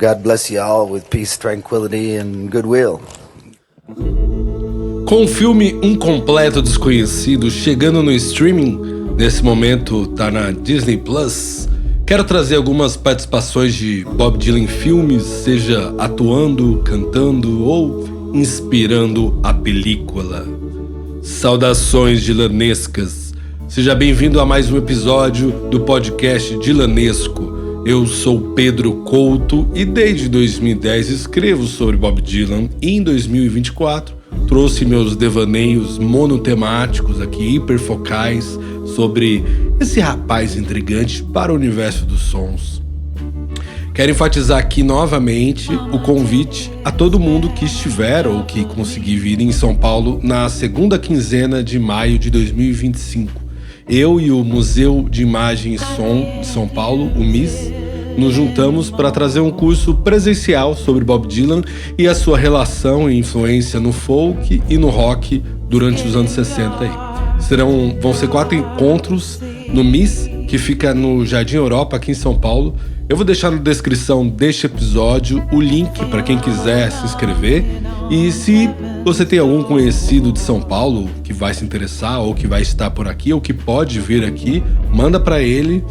God bless you all with peace, tranquility and goodwill. Com o filme Um Completo Desconhecido chegando no streaming, nesse momento tá na Disney Plus, quero trazer algumas participações de Bob Dylan em filmes, seja atuando, cantando ou inspirando a película. Saudações dylanescas, seja bem-vindo a mais um episódio do podcast Dylanesco. Eu sou Pedro Couto e desde 2010 escrevo sobre Bob Dylan e em 2024 trouxe meus devaneios monotemáticos aqui, hiperfocais, sobre esse rapaz intrigante para o universo dos sons. Quero enfatizar aqui novamente o convite a todo mundo que estiver ou que conseguir vir em São Paulo na segunda quinzena de maio de 2025. Eu e o Museu de Imagem e Som de São Paulo, o MIS, nos juntamos para trazer um curso presencial sobre Bob Dylan e a sua relação e influência no folk e no rock durante os anos 60 aí. Vão ser 4 encontros no MIS, que fica no Jardim Europa, aqui em São Paulo. Eu vou deixar na descrição deste episódio o link para quem quiser se inscrever. E se você tem algum conhecido de São Paulo que vai se interessar ou que vai estar por aqui ou que pode vir aqui, manda para ele.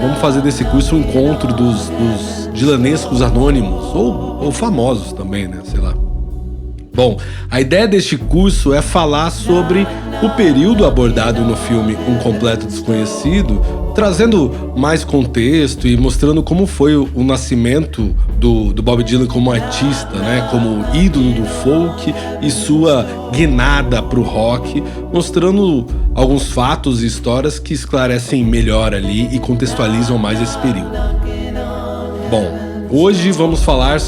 Vamos fazer desse curso um encontro dos dylanescos anônimos ou famosos também, né? Sei lá. Bom, a ideia deste curso é falar sobre o período abordado no filme Um Completo Desconhecido, trazendo mais contexto e mostrando como foi o nascimento do Bob Dylan como artista, né, como ídolo do folk e sua guinada para o rock, mostrando alguns fatos e histórias que esclarecem melhor ali e contextualizam mais esse período. Bom, hoje vamos falar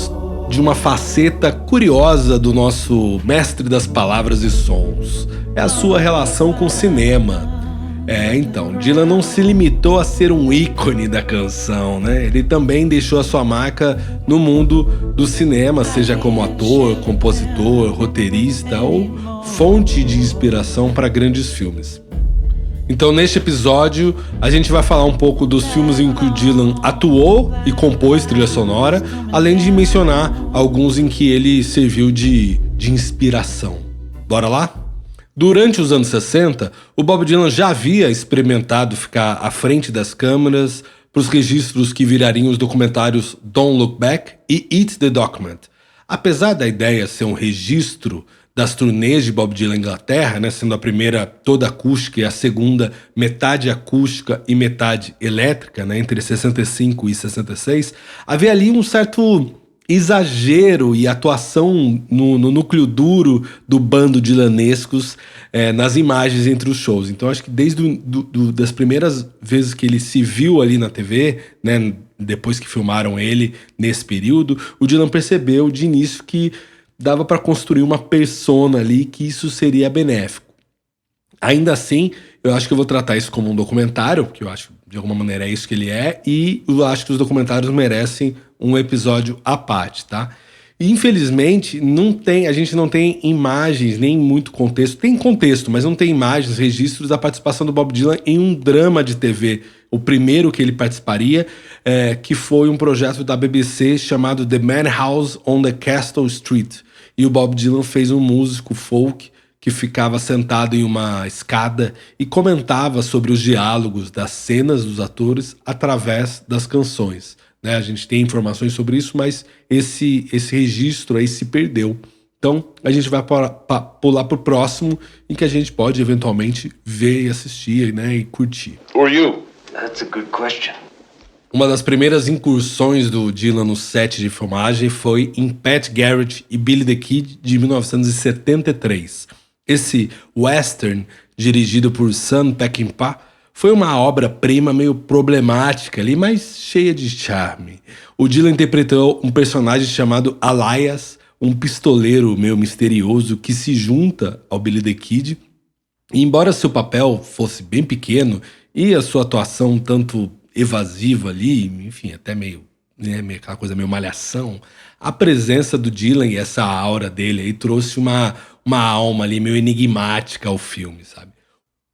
de uma faceta curiosa do nosso mestre das palavras e sons. É a sua relação com o cinema. Então, Dylan não se limitou a ser um ícone da canção, né? Ele também deixou a sua marca no mundo do cinema, seja como ator, compositor, roteirista ou fonte de inspiração para grandes filmes. Então, neste episódio, a gente vai falar um pouco dos filmes em que o Dylan atuou e compôs trilha sonora, além de mencionar alguns em que ele serviu de inspiração. Bora lá? Durante os anos 60, o Bob Dylan já havia experimentado ficar à frente das câmeras para os registros que virariam os documentários Don't Look Back e Eat the Document. Apesar da ideia ser um registro das turnês de Bob Dylan na Inglaterra, né, sendo a primeira toda acústica e a segunda metade acústica e metade elétrica, né, entre 65 e 66, havia ali um certo exagero e atuação no núcleo duro do bando dylanescos nas imagens entre os shows. Então acho que desde das primeiras vezes que ele se viu ali na TV, né, depois que filmaram ele nesse período, o Dylan percebeu de início que dava para construir uma persona ali, que isso seria benéfico. Ainda assim, eu acho que eu vou tratar isso como um documentário, porque eu acho que de alguma maneira é isso que ele é, e eu acho que os documentários merecem um episódio à parte, tá? E, infelizmente, a gente não tem imagens, nem muito contexto. Tem contexto, mas não tem imagens, registros da participação do Bob Dylan em um drama de TV. O primeiro que ele participaria, que foi um projeto da BBC chamado The Madhouse on the Castle Street. E o Bob Dylan fez um músico folk que ficava sentado em uma escada e comentava sobre os diálogos das cenas dos atores através das canções. Né? A gente tem informações sobre isso, mas esse registro aí se perdeu. Então a gente vai pular para o próximo, em que a gente pode eventualmente ver e assistir, né, e curtir. Who are you? That's a good question. Uma das primeiras incursões do Dylan no set de filmagem foi em Pat Garrett e Billy the Kid, de 1973. Esse western, dirigido por Sam Peckinpah, foi uma obra-prima meio problemática ali, mas cheia de charme. O Dylan interpretou um personagem chamado Elias, um pistoleiro meio misterioso que se junta ao Billy the Kid. E embora seu papel fosse bem pequeno e a sua atuação tanto evasiva ali, enfim, até meio aquela coisa meio malhação, a presença do Dylan e essa aura dele aí trouxe uma alma ali meio enigmática ao filme, sabe?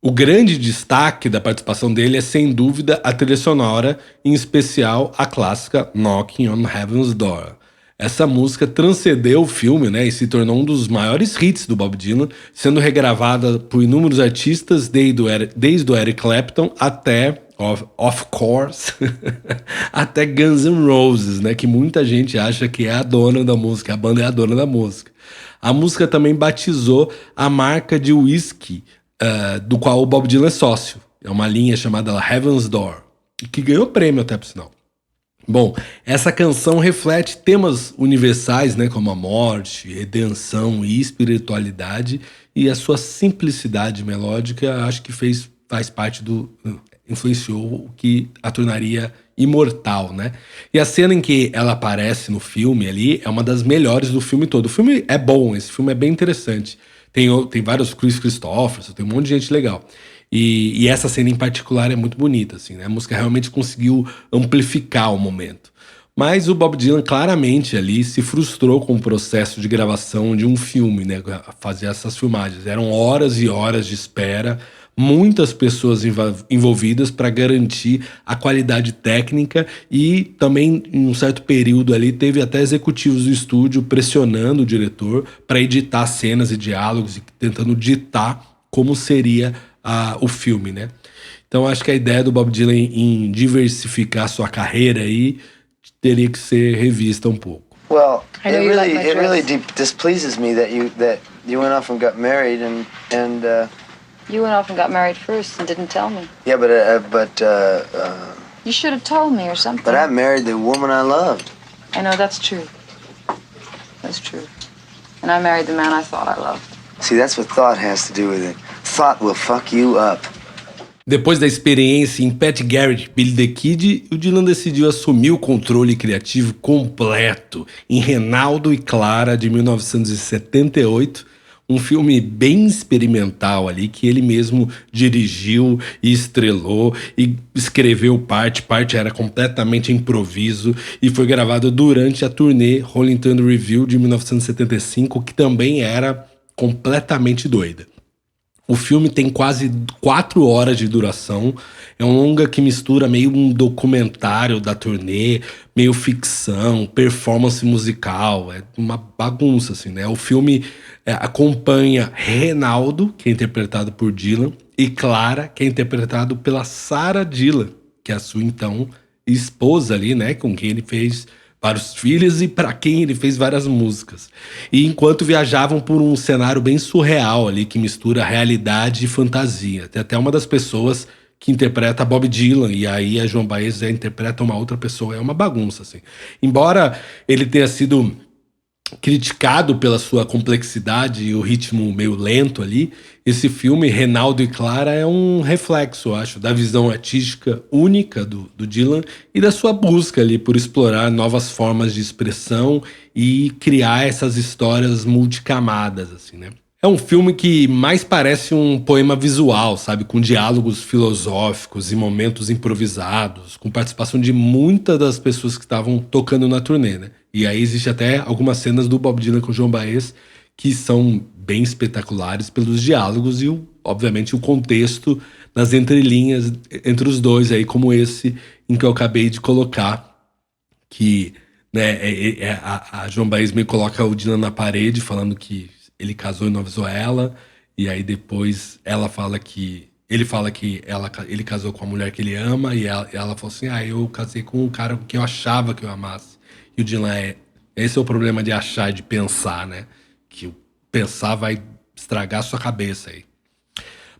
O grande destaque da participação dele é, sem dúvida, a trilha sonora, em especial a clássica Knocking on Heaven's Door. Essa música transcendeu o filme, né, e se tornou um dos maiores hits do Bob Dylan, sendo regravada por inúmeros artistas, desde o Eric Clapton até, of course, até Guns N' Roses, né, que muita gente acha que é a dona da música, a banda é a dona da música. A música também batizou a marca de whisky do qual o Bob Dylan é sócio. É uma linha chamada Heaven's Door, que ganhou prêmio até, por sinal. Bom, essa canção reflete temas universais, né, como a morte, redenção e espiritualidade, e a sua simplicidade melódica acho que faz parte influenciou o que a tornaria imortal, né? E a cena em que ela aparece no filme ali é uma das melhores do filme todo. O filme é bom, esse filme é bem interessante. Tem vários Chris Christopherson, tem um monte de gente legal. E essa cena em particular é muito bonita, assim, né? A música realmente conseguiu amplificar o momento. Mas o Bob Dylan claramente ali se frustrou com o processo de gravação de um filme, né? Fazer essas filmagens. Eram horas e horas de espera, muitas pessoas envolvidas para garantir a qualidade técnica, e também em um certo período ali teve até executivos do estúdio pressionando o diretor para editar cenas e diálogos e tentando ditar como seria o filme, né? Então acho que a ideia do Bob Dylan em diversificar sua carreira aí teria que ser revista um pouco. Well, I know you like my it really dress. displeases me that you went off and got married and You went off and got married first and didn't tell me. yeah, You should have told me or something. but I married the woman I loved. I know that's true. That's true. And I married the man I thought I loved. See, that's what thought has to do with it. Thought will fuck you up. Depois da experiência em Pat Garrett e Billy the Kid, o Dylan decidiu assumir o controle criativo completo em Reinaldo e Clara, de 1978, um filme bem experimental ali, que ele mesmo dirigiu e estrelou e escreveu parte era completamente improviso, e foi gravado durante a turnê Rolling Thunder Revue de 1975, que também era completamente doida. O filme tem quase 4 horas de duração. É um longa que mistura meio um documentário da turnê, meio ficção, performance musical. É uma bagunça, assim, né? O filme acompanha Reinaldo, que é interpretado por Dylan, e Clara, que é interpretado pela Sarah Dylan, que é a sua, então, esposa ali, né? Com quem ele fez vários filhos e para quem ele fez várias músicas. E enquanto viajavam por um cenário bem surreal ali, que mistura realidade e fantasia. Tem até uma das pessoas que interpreta Bob Dylan, e aí a Joan Baez interpreta uma outra pessoa. É uma bagunça, assim. Embora ele tenha sido criticado pela sua complexidade e o ritmo meio lento ali, esse filme, Reinaldo e Clara, é um reflexo, eu acho, da visão artística única do Dylan e da sua busca ali por explorar novas formas de expressão e criar essas histórias multicamadas, assim, né? É um filme que mais parece um poema visual, sabe? Com diálogos filosóficos e momentos improvisados, com participação de muitas das pessoas que estavam tocando na turnê, né? E aí existe até algumas cenas do Bob Dylan com o Joan Baez que são bem espetaculares pelos diálogos e, obviamente, o contexto nas entrelinhas entre os dois, aí, como esse em que eu acabei de colocar, que, né, a Joan Baez me coloca o Dylan na parede falando que ele casou e não avisou ela, e aí depois ele fala que ele casou com a mulher que ele ama, e ela falou assim, eu casei com um cara que eu achava que eu amasse. E o Dylan esse é o problema de achar, de pensar, né? Que o pensar vai estragar a sua cabeça aí.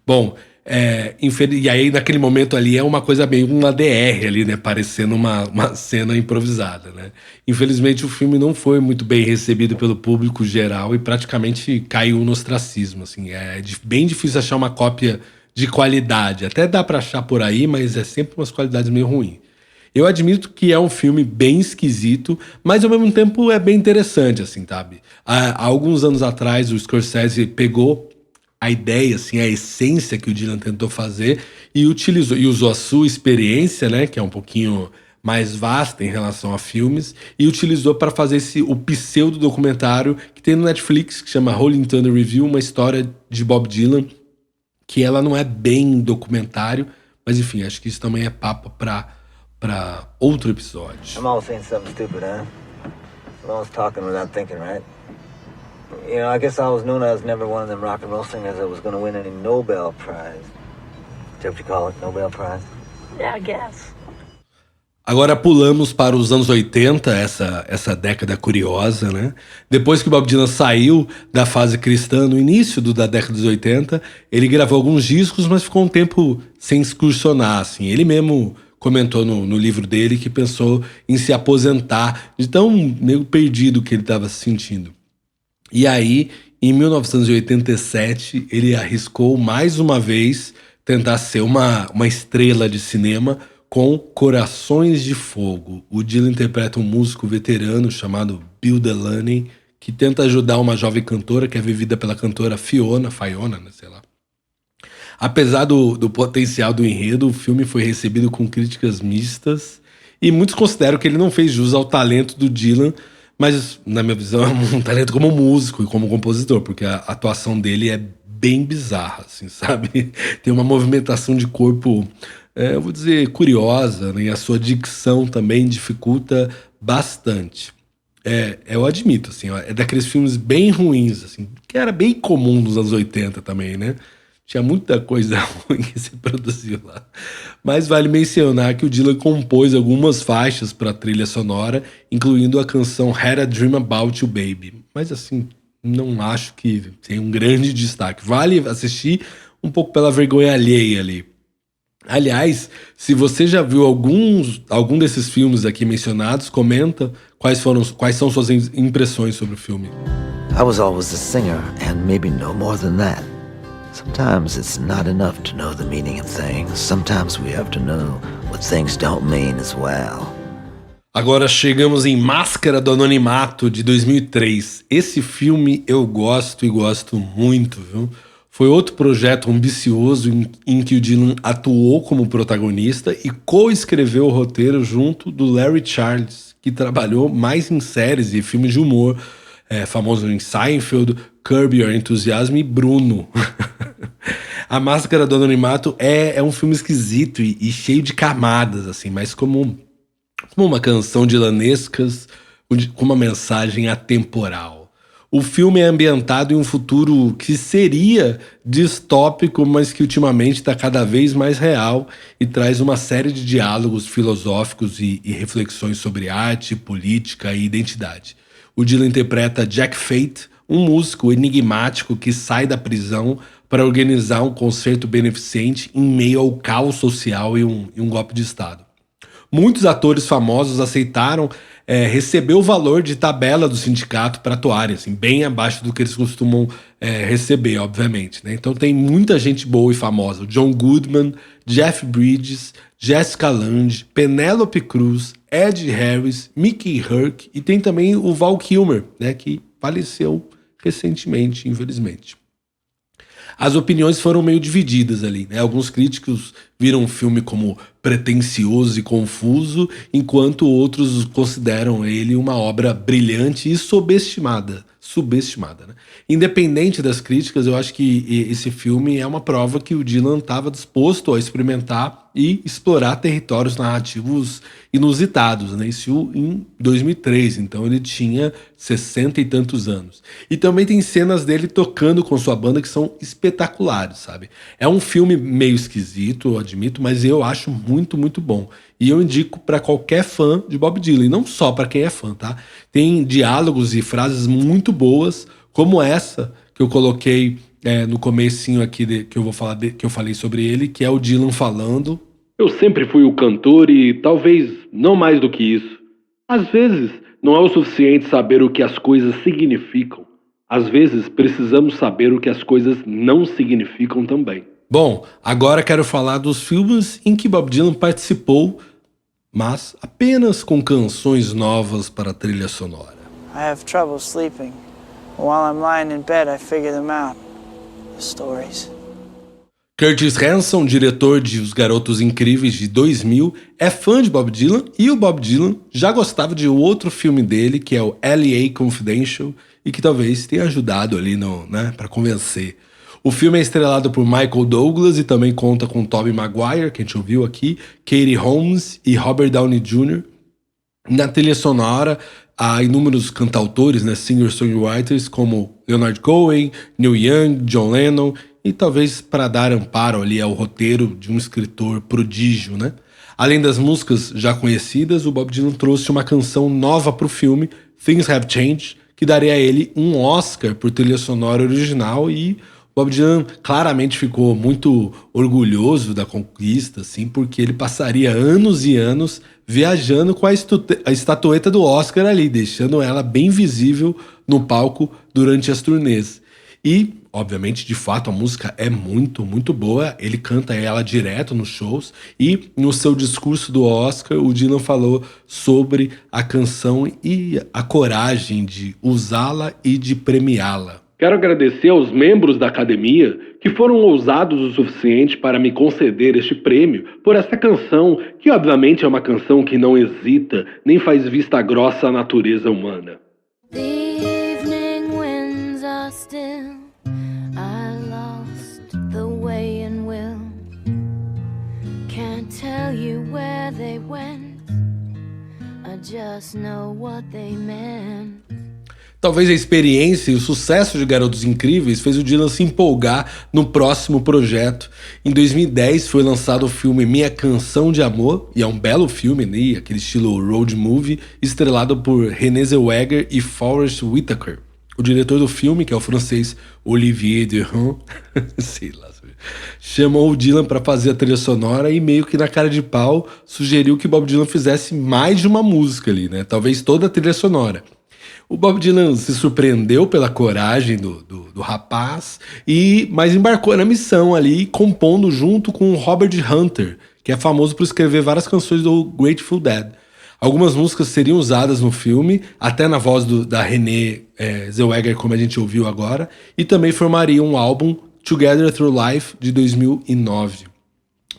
Bom, e aí naquele momento ali é uma coisa meio uma DR ali, né? Parecendo uma cena improvisada, né? Infelizmente o filme não foi muito bem recebido pelo público geral e praticamente caiu no ostracismo, assim. É bem difícil achar uma cópia de qualidade. Até dá pra achar por aí, mas é sempre umas qualidades meio ruins. Eu admito que é um filme bem esquisito, mas ao mesmo tempo é bem interessante, assim, sabe? Há alguns anos atrás o Scorsese pegou a ideia, assim, a essência que o Dylan tentou fazer e usou a sua experiência, né, que é um pouquinho mais vasta em relação a filmes, e utilizou para fazer o pseudo-documentário que tem no Netflix, que chama Rolling Thunder Revue, uma história de Bob Dylan, que ela não é bem documentário, mas enfim, acho que isso também é papo pra outro episódio. I'm always saying something stupid, huh? I'm always talking without thinking, right? You know, I guess I always knew I was never one of them rock and roll singers that was going to win any Nobel Prize. Is that what you call it? Nobel Prize? Yeah, I guess. Agora pulamos para os anos 80, essa década curiosa, né? Depois que o Bob Dylan saiu da fase cristã, no início da década dos 80, ele gravou alguns discos, mas ficou um tempo sem excursionar, assim. Ele mesmo comentou no livro dele que pensou em se aposentar de tão meio perdido que ele estava se sentindo. E aí, em 1987, ele arriscou mais uma vez tentar ser uma estrela de cinema com Corações de Fogo. O Dylan interpreta um músico veterano chamado Bill Delaney, que tenta ajudar uma jovem cantora que é vivida pela cantora Fiona, né, sei lá. Apesar do potencial do enredo, o filme foi recebido com críticas mistas e muitos consideram que ele não fez jus ao talento do Dylan, mas na minha visão é um talento como músico e como compositor, porque a atuação dele é bem bizarra, assim, sabe? Tem uma movimentação de corpo, eu vou dizer, curiosa, né? E a sua dicção também dificulta bastante. Eu admito, assim, ó, é daqueles filmes bem ruins, assim, que era bem comum nos anos 80 também, né? Tinha muita coisa ruim que se produziu lá. Mas vale mencionar que o Dylan compôs algumas faixas para a trilha sonora, incluindo a canção Had a Dream About You Baby. Mas assim, não acho que tem um grande destaque. Vale assistir um pouco pela vergonha alheia ali. Aliás, se você já viu algum desses filmes aqui mencionados, comenta quais são suas impressões sobre o filme. I was always a singer, and maybe no more than that. Sometimes it's not enough to know the meaning of things. Sometimes we have to know what things don't mean as well. Agora chegamos em Máscara do Anonimato, de 2003. Esse filme eu gosto e gosto muito, viu? Foi outro projeto ambicioso em que o Dylan atuou como protagonista e co-escreveu o roteiro junto do Larry Charles, que trabalhou mais em séries e filmes de humor, famoso em Seinfeld, Curb Your Enthusiasm e Bruno. A Máscara do Anonimato é um filme esquisito e cheio de camadas, assim, mas como uma canção dylanescas com uma mensagem atemporal. O filme é ambientado em um futuro que seria distópico, mas que ultimamente está cada vez mais real e traz uma série de diálogos filosóficos e reflexões sobre arte, política e identidade. O Dylan interpreta Jack Fate, um músico enigmático que sai da prisão para organizar um concerto beneficente em meio ao caos social e um golpe de Estado. Muitos atores famosos aceitaram receber o valor de tabela do sindicato para atuarem, assim, bem abaixo do que eles costumam receber, obviamente, né? Então tem muita gente boa e famosa. O John Goodman, Jeff Bridges, Jessica Lange, Penélope Cruz, Ed Harris, Mickey Rourke e tem também o Val Kilmer, né, que faleceu recentemente, infelizmente. As opiniões foram meio divididas ali, né? Alguns críticos viram o filme como pretensioso e confuso, enquanto outros consideram ele uma obra brilhante e subestimada, né? Independente das críticas, eu acho que esse filme é uma prova que o Dylan estava disposto a experimentar e explorar territórios narrativos inusitados, né? Isso em 2003, então ele tinha 60 e tantos anos. E também tem cenas dele tocando com sua banda que são espetaculares, sabe? É um filme meio esquisito, eu admito, mas eu acho muito, muito bom. E eu indico para qualquer fã de Bob Dylan, e não só para quem é fã, tá? Tem diálogos e frases muito boas, como essa que eu coloquei no comecinho aqui que eu falei sobre ele, que é o Dylan falando: "Eu sempre fui o cantor e talvez não mais do que isso. Às vezes não é o suficiente saber o que as coisas significam. Às vezes precisamos saber o que as coisas não significam também." Bom, agora quero falar dos filmes em que Bob Dylan participou, mas apenas com canções novas para a trilha sonora. I have trouble sleeping. While I'm lying in bed, I figure them out. The stories. Curtis Hanson, diretor de Os Garotos Incríveis de 2000, é fã de Bob Dylan e o Bob Dylan já gostava de outro filme dele, que é o L.A. Confidential, e que talvez tenha ajudado ali para convencer. O filme é estrelado por Michael Douglas e também conta com Tobey Maguire, que a gente ouviu aqui, Katie Holmes e Robert Downey Jr. Na trilha sonora, há inúmeros cantautores, né, singer-songwriters como Leonard Cohen, Neil Young, John Lennon, e talvez para dar amparo ali ao roteiro de um escritor prodígio, né? Além das músicas já conhecidas, o Bob Dylan trouxe uma canção nova para o filme, Things Have Changed, que daria a ele um Oscar por trilha sonora original, e Bob Dylan claramente ficou muito orgulhoso da conquista, assim, porque ele passaria anos e anos viajando com a estatueta do Oscar ali, deixando ela bem visível no palco durante as turnês. E, obviamente, de fato, a música é muito, muito boa. Ele canta ela direto nos shows. E no seu discurso do Oscar, o Dylan falou sobre a canção e a coragem de usá-la e de premiá-la. Quero agradecer aos membros da academia que foram ousados o suficiente para me conceder este prêmio por essa canção, que obviamente é uma canção que não hesita nem faz vista grossa à natureza humana. The evening winds are still. I lost the way and will. Can't tell you where they went. I just know what they meant. Talvez a experiência e o sucesso de Garotos Incríveis fez o Dylan se empolgar no próximo projeto. Em 2010 foi lançado o filme Minha Canção de Amor, e é um belo filme, né? Aquele estilo road movie, estrelado por Renée Zellweger e Forest Whitaker. O diretor do filme, que é o francês Olivier Dahan, sei lá, chamou o Dylan para fazer a trilha sonora e meio que na cara de pau sugeriu que Bob Dylan fizesse mais de uma música ali, né? Talvez toda a trilha sonora. O Bob Dylan se surpreendeu pela coragem do rapaz, mas embarcou na missão ali, compondo junto com Robert Hunter, que é famoso por escrever várias canções do Grateful Dead. Algumas músicas seriam usadas no filme, até na voz da Renée Zellweger, como a gente ouviu agora, e também formariam um álbum Together Through Life, de 2009.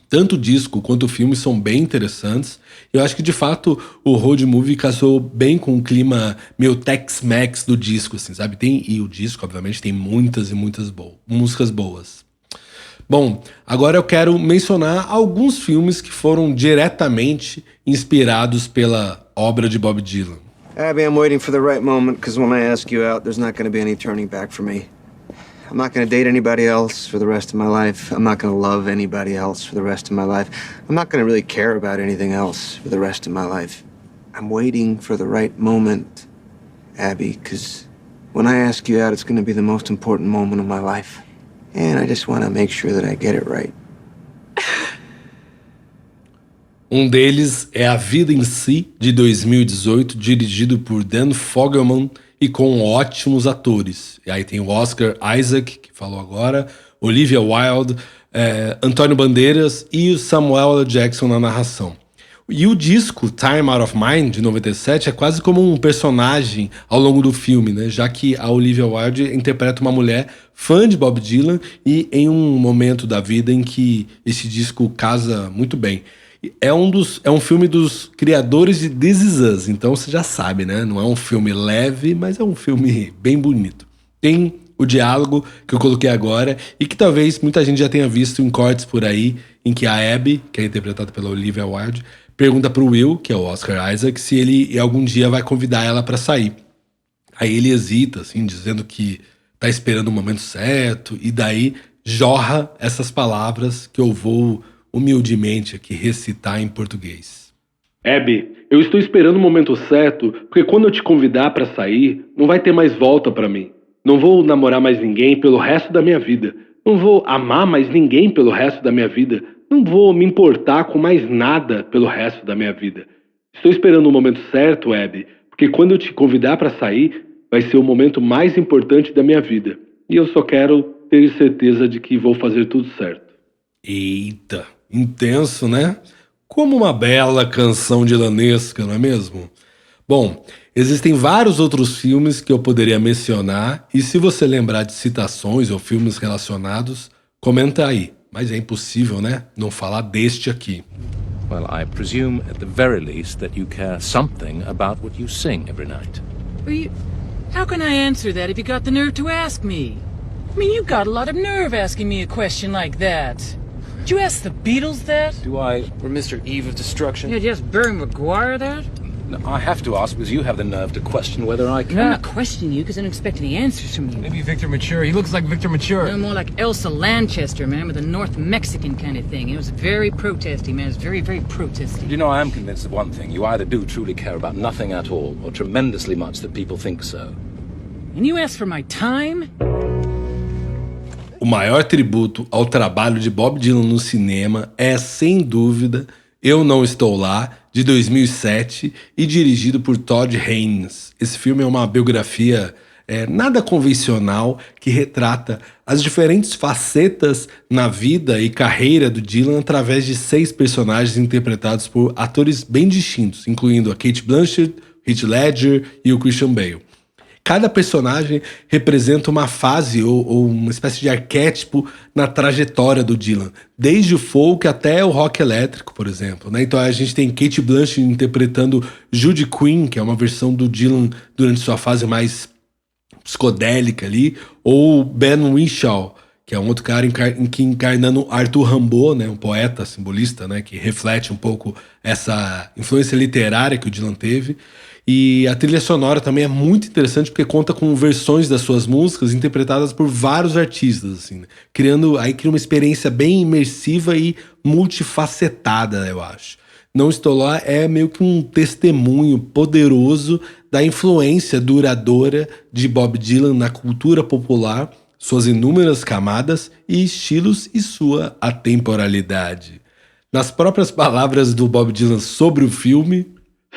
Tanto o disco quanto o filme são bem interessantes. Eu acho que, de fato, o road movie casou bem com o clima meio Tex-Mex do disco, assim, sabe? E o disco, obviamente, tem muitas e muitas músicas boas. Bom, agora eu quero mencionar alguns filmes que foram diretamente inspirados pela obra de Bob Dylan. Abby, I'm waiting for the right moment, because when I ask you out, there's not going to be any turning back for me. I'm not going to date anybody else for the rest of my life. I'm not going to love anybody else for the rest of my life. I'm not going to really care about anything else for the rest of my life. I'm waiting for the right moment, Abby, because when I ask you out, it's going to be the most important moment of my life. And I just want to make sure that I get it right. Um deles é A Vida em Si, de 2018, dirigido por Dan Fogelman e com ótimos atores. E aí tem o Oscar Isaac, que falou agora, Olivia Wilde, Antônio Bandeiras e o Samuel L. Jackson na narração. E o disco Time Out of Mind, de 97, é quase como um personagem ao longo do filme, né? Já que a Olivia Wilde interpreta uma mulher fã de Bob Dylan e em um momento da vida em que esse disco casa muito bem. É um filme dos criadores de This Is Us, então você já sabe, né? Não é um filme leve, mas é um filme bem bonito. Tem o diálogo que eu coloquei agora e que talvez muita gente já tenha visto em cortes por aí, em que a Abby, que é interpretada pela Olivia Wilde, pergunta pro Will, que é o Oscar Isaac, se ele algum dia vai convidar ela pra sair. Aí ele hesita, assim, dizendo que tá esperando o momento certo, e daí jorra essas palavras que eu vou humildemente aqui recitar em português. Abby, eu estou esperando o momento certo, porque quando eu te convidar pra sair, não vai ter mais volta pra mim. Não vou namorar mais ninguém pelo resto da minha vida. Não vou amar mais ninguém pelo resto da minha vida. Não vou me importar com mais nada pelo resto da minha vida. Estou esperando o momento certo, Abby, porque quando eu te convidar para sair, vai ser o momento mais importante da minha vida. E eu só quero ter certeza de que vou fazer tudo certo. Eita, intenso, né? Como uma bela canção dylanesca, não é mesmo? Bom, existem vários outros filmes que eu poderia mencionar, e se você lembrar de citações ou filmes relacionados, comenta aí. Mas é impossível, né? Não falar deste aqui. Well, I presume at the very least that you care something about what you sing every night. How can I answer that if you got the nerve to ask me? I mean, you got a lot of nerve asking me a question like that. Did you ask the Beatles that? Do I? Or Mr. Eve of Destruction? Did you ask Barry McGuire that? No, I have to ask because you have the nerve to question whether I can. I'm not questioning you because I don't expect any answers from you. Maybe Victor Mature. He looks like Victor Mature. No, more like Elsa Lanchester, man, with a North Mexican kind of thing. It was very protesty, man. It was very, very protesty. You know, I am convinced of one thing. You either do truly care about nothing at all, or tremendously much that people think so. And you asked for my time? O maior tributo ao trabalho de Bob Dylan no cinema é, sem dúvida, Eu Não Estou Lá, de 2007, e dirigido por Todd Haynes. Esse filme é uma biografia nada convencional que retrata as diferentes facetas na vida e carreira do Dylan através de 6 personagens interpretados por atores bem distintos, incluindo a Cate Blanchett, Heath Ledger e o Christian Bale. Cada personagem representa uma fase ou uma espécie de arquétipo na trajetória do Dylan, desde o folk até o rock elétrico, por exemplo, né? Então a gente tem Cate Blanchett interpretando Judy Quinn, que é uma versão do Dylan durante sua fase mais psicodélica ali, ou Ben Whishaw, que é um outro cara encarnando Arthur Rimbaud, né, um poeta simbolista, né, que reflete um pouco essa influência literária que o Dylan teve. E a trilha sonora também é muito interessante porque conta com versões das suas músicas interpretadas por vários artistas, assim, né? Cria uma experiência bem imersiva e multifacetada, eu acho. Não Estou Lá é meio que um testemunho poderoso da influência duradoura de Bob Dylan na cultura popular, suas inúmeras camadas e estilos e sua atemporalidade. Nas próprias palavras do Bob Dylan sobre o filme: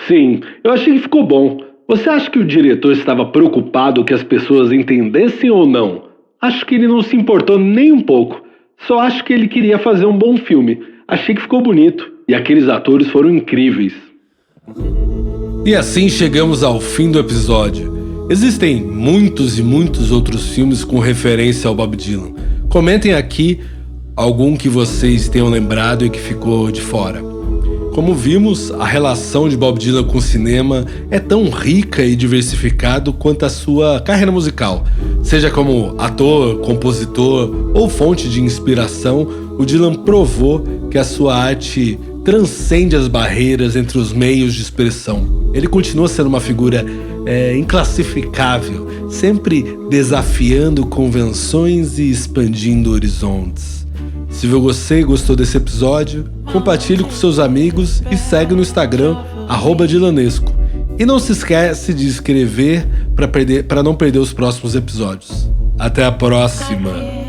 sim, eu achei que ficou bom. Você acha que o diretor estava preocupado que as pessoas entendessem ou não? Acho que ele não se importou nem um pouco. Só acho que ele queria fazer um bom filme. Achei que ficou bonito. E aqueles atores foram incríveis. E assim chegamos ao fim do episódio. Existem muitos e muitos outros filmes com referência ao Bob Dylan. Comentem aqui algum que vocês tenham lembrado e que ficou de fora. Como vimos, a relação de Bob Dylan com o cinema é tão rica e diversificada quanto a sua carreira musical. Seja como ator, compositor ou fonte de inspiração, o Dylan provou que a sua arte transcende as barreiras entre os meios de expressão. Ele continua sendo uma figura inclassificável, sempre desafiando convenções e expandindo horizontes. Se você gostou desse episódio, compartilhe com seus amigos e segue no Instagram @Dylanesco. E não se esquece de inscrever para não perder os próximos episódios. Até a próxima!